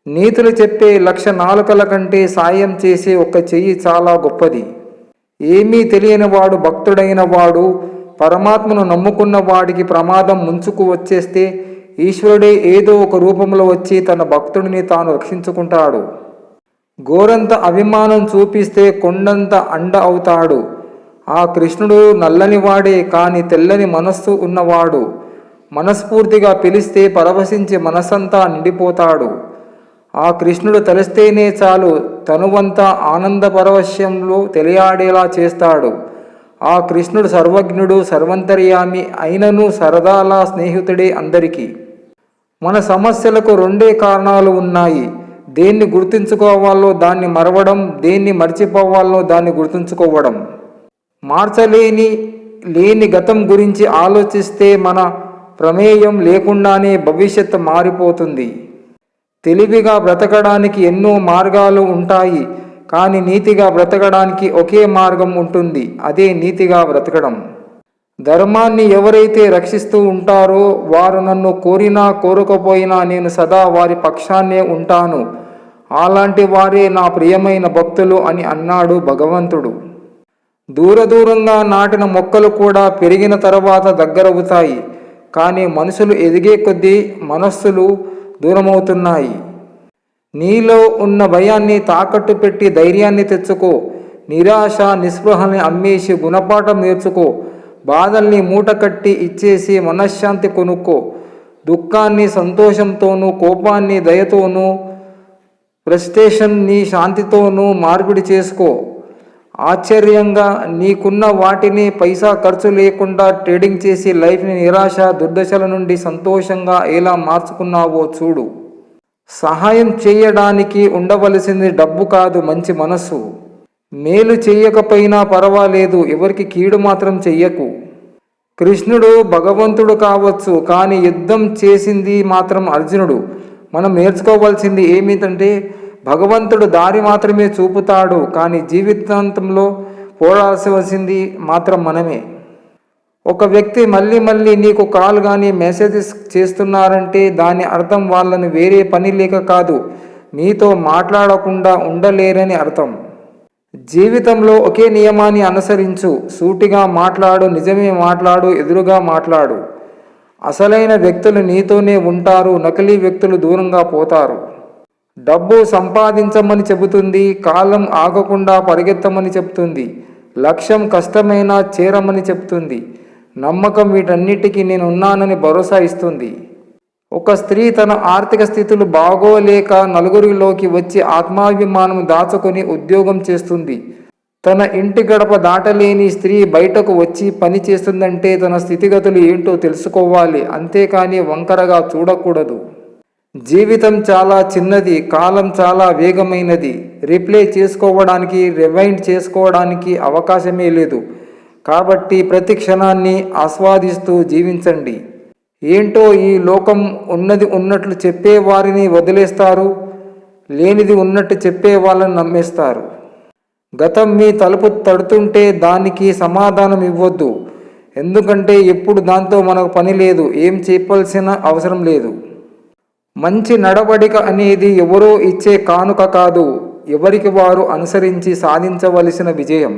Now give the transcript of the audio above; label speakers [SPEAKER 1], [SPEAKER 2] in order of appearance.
[SPEAKER 1] నీతులు చెప్పే 1,00,000 నాలుకల కంటే సాయం చేసే ఒక చెయ్యి చాలా గొప్పది. ఏమీ తెలియని వాడు భక్తుడైన వాడు పరమాత్మను నమ్ముకున్న వాడికి ప్రమాదం ముంచుకు వచ్చేస్తే ఈశ్వరుడే ఏదో ఒక రూపంలో వచ్చి తన భక్తుడిని తాను రక్షించుకుంటాడు. గోరంత అభిమానం చూపిస్తే కొండంత అండ అవుతాడు. ఆ కృష్ణుడు నల్లని వాడే కానీ తెల్లని మనస్సు ఉన్నవాడు. మనస్ఫూర్తిగా పిలిస్తే పరవశించి మనసంతా నిండిపోతాడు. ఆ కృష్ణుడు తలిస్తేనే చాలు తనువంతా ఆనంద పరవశ్యంలో తెలియాడేలా చేస్తాడు. ఆ కృష్ణుడు సర్వజ్ఞుడు, సర్వంతర్యామి అయినను సరదాల స్నేహితుడే అందరికీ. మన సమస్యలకు 2 కారణాలు ఉన్నాయి. దేన్ని గుర్తుంచుకోవాలో దాన్ని మరవడం, దేన్ని మర్చిపోవాలో దాన్ని గుర్తుంచుకోవడం. లేని గతం గురించి ఆలోచిస్తే మన ప్రమేయం లేకుండానే భవిష్యత్తు మారిపోతుంది. తెలివిగా బ్రతకడానికి ఎన్నో మార్గాలు ఉంటాయి, కానీ నీతిగా బ్రతకడానికి ఒకే మార్గం ఉంటుంది. అదే నీతిగా బ్రతకడం. ధర్మాన్ని ఎవరైతే రక్షిస్తూ ఉంటారో వారు నన్ను కోరినా కోరకపోయినా నేను సదా వారి పక్షాన్నే ఉంటాను. అలాంటి వారే నా ప్రియమైన భక్తులు అని అన్నాడు భగవంతుడు. దూరంగా నాటిన మొక్కలు కూడా పెరిగిన తర్వాత దగ్గరవుతాయి, కానీ మనుషులు ఎదిగే కొద్దీ మనస్సులు దూరమవుతున్నాయి. నీలో ఉన్న భయాన్ని తాకట్టు పెట్టి ధైర్యాన్ని తెచ్చుకో. నిరాశ నిస్పృహల్ని అమ్మేసి గుణపాఠం నేర్చుకో. బాధల్ని మూటకట్టి ఇచ్చేసి మనశ్శాంతి కొనుక్కో. దుఃఖాన్ని సంతోషంతోనూ, కోపాన్ని దయతోనూ, ఫ్రస్ట్రేషన్ని శాంతితోనూ మార్పిడి చేసుకో. ఆశ్చర్యంగా నీకున్న వాటిని పైసా ఖర్చు లేకుండా ట్రేడింగ్ చేసి లైఫ్ని నిరాశ దుర్దశల నుండి సంతోషంగా ఎలా మార్చుకున్నావో చూడు. సహాయం చేయడానికి ఉండవలసింది డబ్బు కాదు, మంచి మనసు. మేలు చెయ్యకపోయినా పర్వాలేదు, ఎవరికి కీడు మాత్రం చెయ్యకు. కృష్ణుడు భగవంతుడు కావచ్చు, కానీ యుద్ధం చేసింది మాత్రం అర్జునుడు. మనం నేర్చుకోవాల్సింది ఏమిటంటే భగవంతుడు దారి మాత్రమే చూపుతాడు, కానీ జీవితాంతంలో పోరాల్సి మాత్రం మనమే. ఒక వ్యక్తి మళ్ళీ నీకు కాల్ కానీ మెసేజెస్ చేస్తున్నారంటే దాని అర్థం వాళ్ళని వేరే పని లేక కాదు, మీతో మాట్లాడకుండా ఉండలేరని అర్థం. జీవితంలో ఒకే నియమాన్ని అనుసరించు. సూటిగా మాట్లాడు, నిజమే మాట్లాడు, ఎదురుగా మాట్లాడు. అసలైన వ్యక్తులు నీతోనే ఉంటారు, నకిలీ వ్యక్తులు దూరంగా పోతారు. డబ్బు సంపాదించమని చెబుతుంది, కాలం ఆగకుండా పరిగెత్తమని చెబుతుంది. లక్ష్యం కష్టమైనా చేరమని చెబుతుంది. నమ్మకం వీటన్నిటికీ నేనున్నానని భరోసా ఇస్తుంది. ఒక స్త్రీ తన ఆర్థిక స్థితులు బాగోలేక నలుగురిలోకి వచ్చి ఆత్మాభిమానం దాచుకొని ఉద్యోగం చేస్తుంది. తన ఇంటి గడప దాటలేని స్త్రీ బయటకు వచ్చి పని చేస్తుందంటే తన స్థితిగతులు ఏంటో తెలుసుకోవాలి, అంతేకాని వంకరగా చూడకూడదు. జీవితం చాలా చిన్నది, కాలం చాలా వేగమైనది. రిప్లే చేసుకోవడానికి, రివైండ్ చేసుకోవడానికి అవకాశమే లేదు. కాబట్టి ప్రతి క్షణాన్ని ఆస్వాదిస్తూ జీవించండి. ఏంటో ఈ లోకం ఉన్నది ఉన్నట్లు చెప్పే వారిని వదిలేస్తారు, లేనిది ఉన్నట్టు చెప్పే వాళ్ళని నమ్మేస్తారు. గతం మీ తలుపు తడుతుంటే దానికి సమాధానం ఇవ్వద్దు, ఎందుకంటే ఎప్పుడు దాంతో మనకు పని లేదు, ఏం చెప్పాల్సిన అవసరం లేదు. మంచి నడవడిక అనేది ఎవరో ఇచ్చే కానుక కాదు, ఎవరికి వారు అనుసరించి సాధించవలసిన విజయం.